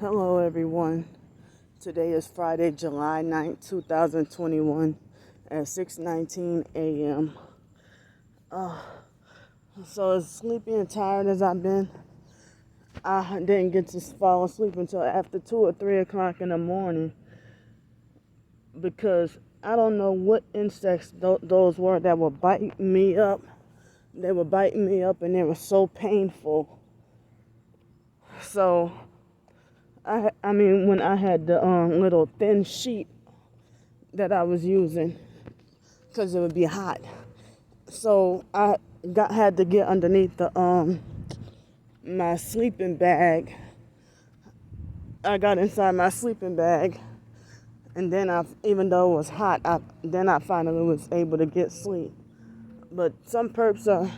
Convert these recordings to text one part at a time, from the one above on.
Hello everyone. Today is Friday, July 9th, 2021 at 6:19 a.m. So as sleepy and tired as I've been, I didn't get to fall asleep until after 2 or 3 o'clock in the morning because I don't know what insects those were that were biting me up. They were biting me up and they were so painful. So I mean, when I had the little thin sheet that I was using, because it would be hot, so I had to get underneath the my sleeping bag. I got inside my sleeping bag, and then even though it was hot, I finally was able to get sleep. But some perps are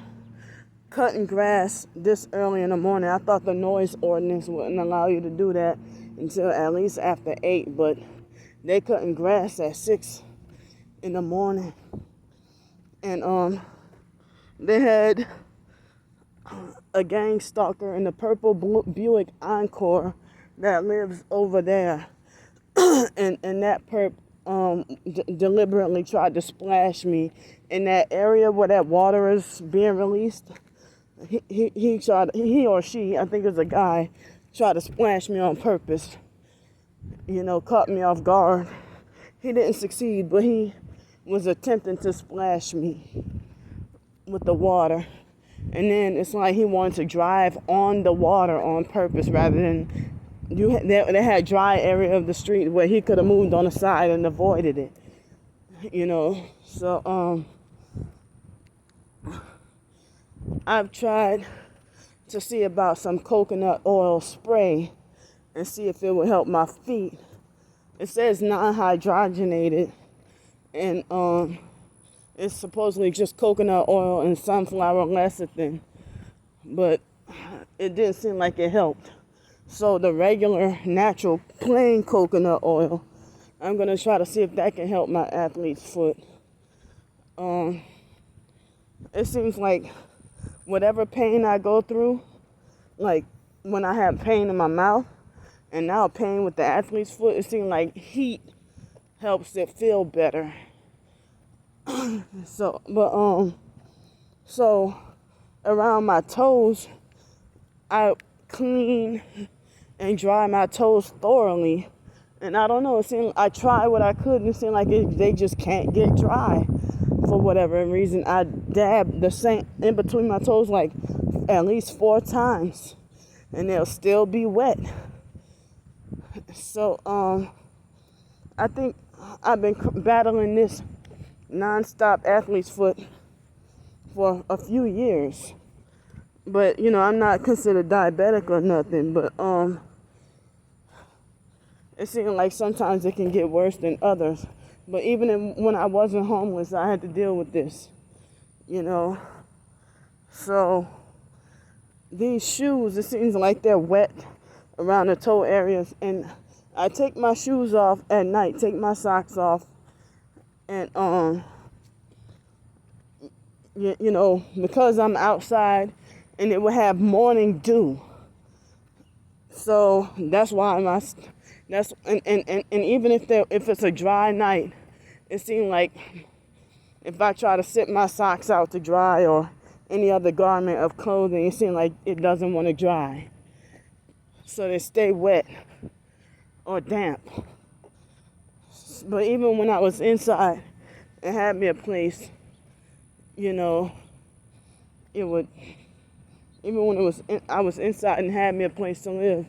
cutting grass this early in the morning. I thought the noise ordinance wouldn't allow you to do that until at least after 8, but they cutting grass at 6 in the morning. And they had a gang stalker in the purple Buick Encore that lives over there. and that perp deliberately tried to splash me in that area where that water is being released. He or she, I think it was a guy, tried to splash me on purpose. Caught me off guard. He didn't succeed, but he was attempting to splash me with the water. And then it's like he wanted to drive on the water on purpose rather than they had dry area of the street where he could have moved on the side and avoided it. So I've tried to see about some coconut oil spray and see if it will help my feet. It says non-hydrogenated, and it's supposedly just coconut oil and sunflower lecithin, but it didn't seem like it helped. So the regular, natural, plain coconut oil, I'm going to try to see if that can help my athlete's foot. It seems like whatever pain I go through, like when I have pain in my mouth and now pain with the athlete's foot, it seems like heat helps it feel better. So around my toes, I clean and dry my toes thoroughly. And I don't know, it seemed I tried what I could and it seemed like they just can't get dry. For whatever reason, I dabbed the same in between my toes like at least 4 times, and they'll still be wet. So I think I've been battling this non-stop athlete's foot for a few years. But I'm not considered diabetic or nothing. But it seems like sometimes it can get worse than others. But even when I wasn't homeless, I had to deal with this, So these shoes, it seems like they're wet around the toe areas. And I take my shoes off at night, take my socks off. And, because I'm outside and it will have morning dew. So that's why and even if it's a dry night, it seems like if I try to sit my socks out to dry or any other garment of clothing, it seems like it doesn't want to dry. So they stay wet or damp. But even when I was inside and had me a place, it would, even when I was inside and had me a place to live,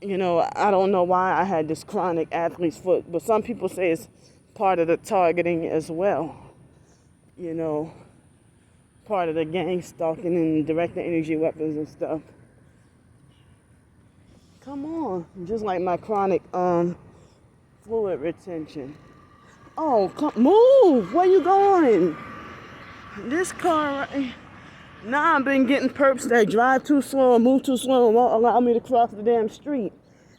I don't know why I had this chronic athlete's foot, but some people say it's part of the targeting as well. Part of the gang stalking and directing energy weapons and stuff. Come on, just like my chronic fluid retention. Oh, move! Where you going? This car right. Now I've been getting perps that drive too slow and move too slow and won't allow me to cross the damn street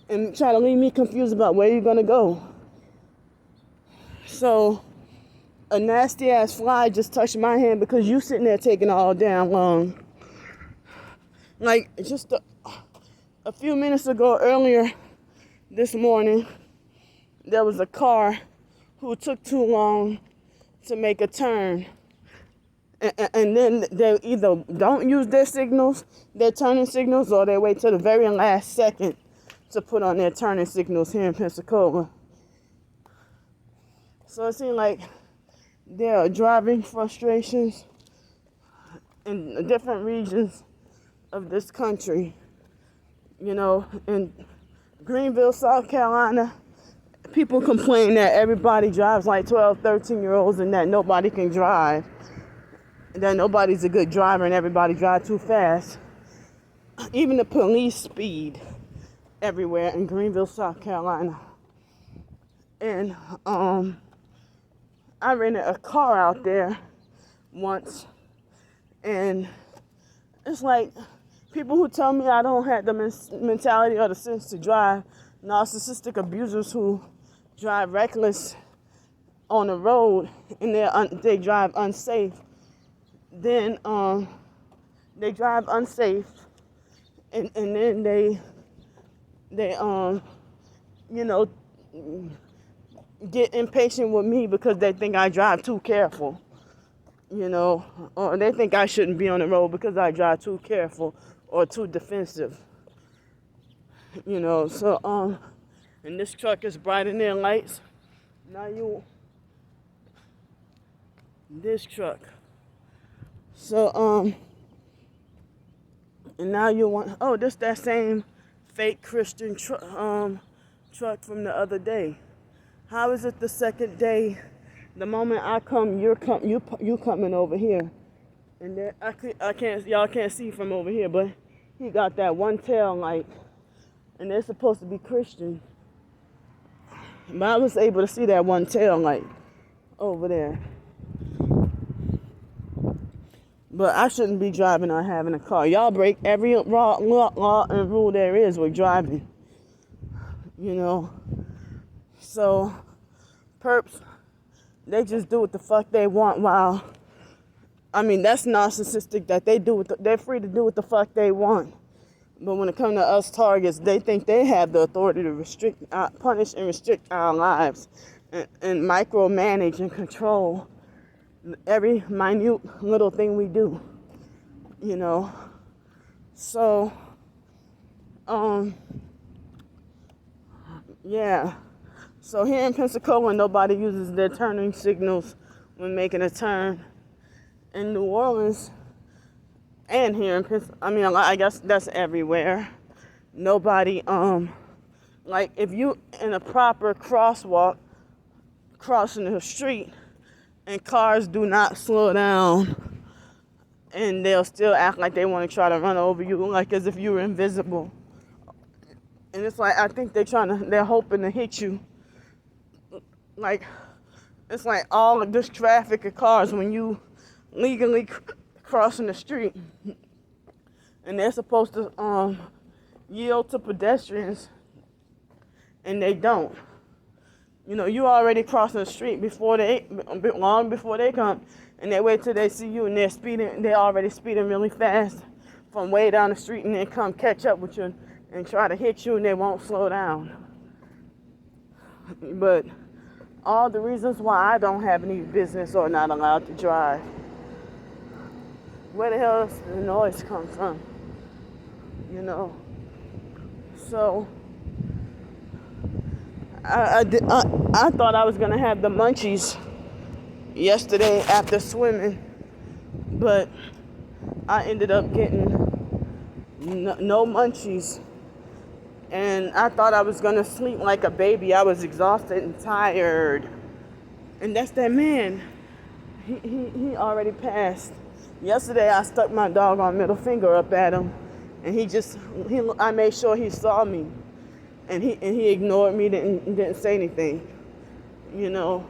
and try to leave me confused about where you're gonna go. So a nasty ass fly just touched my hand because you sitting there taking all damn long. Like A few minutes ago, earlier this morning, there was a car who took too long to make a turn. And then they either don't use their signals, their turning signals, or they wait till the very last second to put on their turning signals here in Pensacola. So it seems like there are driving frustrations in different regions of this country. You know, in Greenville, South Carolina, people complain that everybody drives like 12, 13-year-olds and that nobody can drive. That nobody's a good driver and everybody drives too fast. Even the police speed everywhere in Greenville, South Carolina. And I rented a car out there once, and it's like people who tell me I don't have the mentality or the sense to drive, narcissistic abusers who drive reckless on the road and they drive unsafe. Then they drive unsafe, and then they you know, get impatient with me because they think I drive too careful, you know, or they think I shouldn't be on the road because I drive too careful or too defensive, you know. So and this truck is brighter than their lights. Now this truck. So and now you want, oh, this that same fake Christian truck from the other day. How is it the second day? The moment I come, you coming over here, and there, y'all can't see from over here, but he got that one tail light, and they're supposed to be Christian. But I was able to see that one tail light over there. But I shouldn't be driving or having a car. Y'all break every law and rule there is with driving, you know. So, perps, they just do what the fuck they want while, I mean, that's narcissistic that they're free to do what the fuck they want. But when it comes to us targets, they think they have the authority to punish and restrict our lives and micromanage and control every minute little thing we do, you know. So, yeah. So here in Pensacola, nobody uses their turning signals when making a turn. In New Orleans, and here in Pensacola, I guess that's everywhere. Nobody, like if you in a proper crosswalk, crossing the street, and cars do not slow down, and they'll still act like they want to try to run over you, like as if you were invisible. And it's like, I think they're hoping to hit you. Like, it's like all of this traffic of cars when you legally crossing the street, and they're supposed to yield to pedestrians, and they don't. You know, you already crossing the street long before they come, and they wait till they see you, and they're already speeding really fast from way down the street, and then come catch up with you and try to hit you, and they won't slow down. But all the reasons why I don't have any business or not allowed to drive. Where the hell does the noise come from? You know? So I thought I was gonna have the munchies yesterday after swimming, but I ended up getting no munchies. And I thought I was gonna sleep like a baby. I was exhausted and tired. And that's that man. He already passed. Yesterday I stuck my doggone middle finger up at him, and I made sure he saw me, and he ignored me, didn't say anything, you know.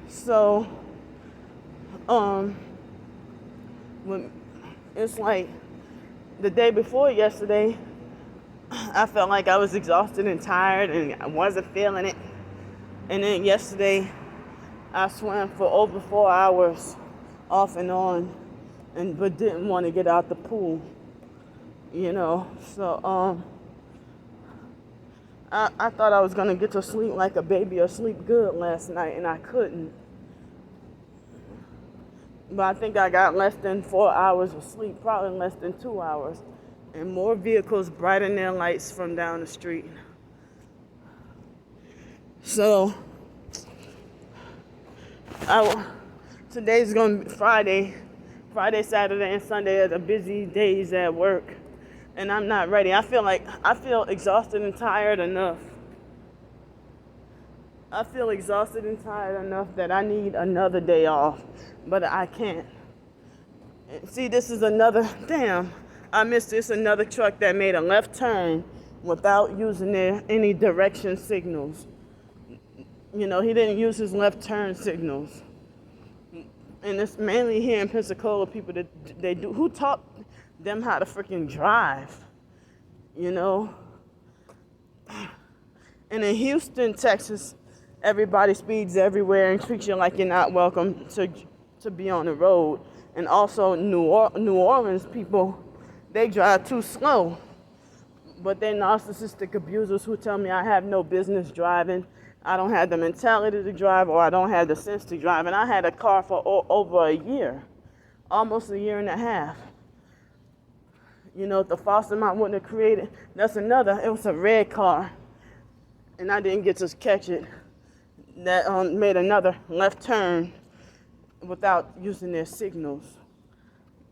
So when it's like the day before yesterday, I felt like I was exhausted and tired and I wasn't feeling it. And then yesterday, I swam for over 4 hours off and on, but didn't want to get out the pool. you know. So I thought I was gonna get to sleep like a baby or sleep good last night, and I couldn't. But I think I got less than 4 hours of sleep, probably less than 2 hours, and more vehicles brighten their lights from down the street. So today's gonna be Friday. Friday, Saturday, and Sunday are the busy days at work, and I'm not ready. I feel exhausted and tired enough. I feel exhausted and tired enough that I need another day off, but I can't. See, this is another, damn, I missed this, another truck that made a left turn without using any direction signals. You know, he didn't use his left turn signals. And it's mainly here in Pensacola, people that they do, who taught them how to freaking drive, you know? And in Houston, Texas, everybody speeds everywhere and treats you like you're not welcome to be on the road. And also New Orleans people, they drive too slow. But they're narcissistic abusers who tell me I have no business driving. I don't have the mentality to drive, or I don't have the sense to drive. And I had a car for over a year, almost a year and a half. You know, if the foster mom wouldn't have created, that's another, it was a red car. And I didn't get to catch it. That made another left turn without using their signals.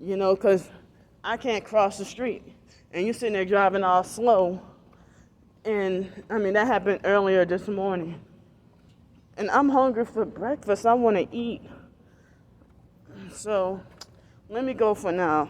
You know, because I can't cross the street. And you're sitting there driving all slow. And, I mean, that happened earlier this morning. And I'm hungry for breakfast. I want to eat. So, let me go for now.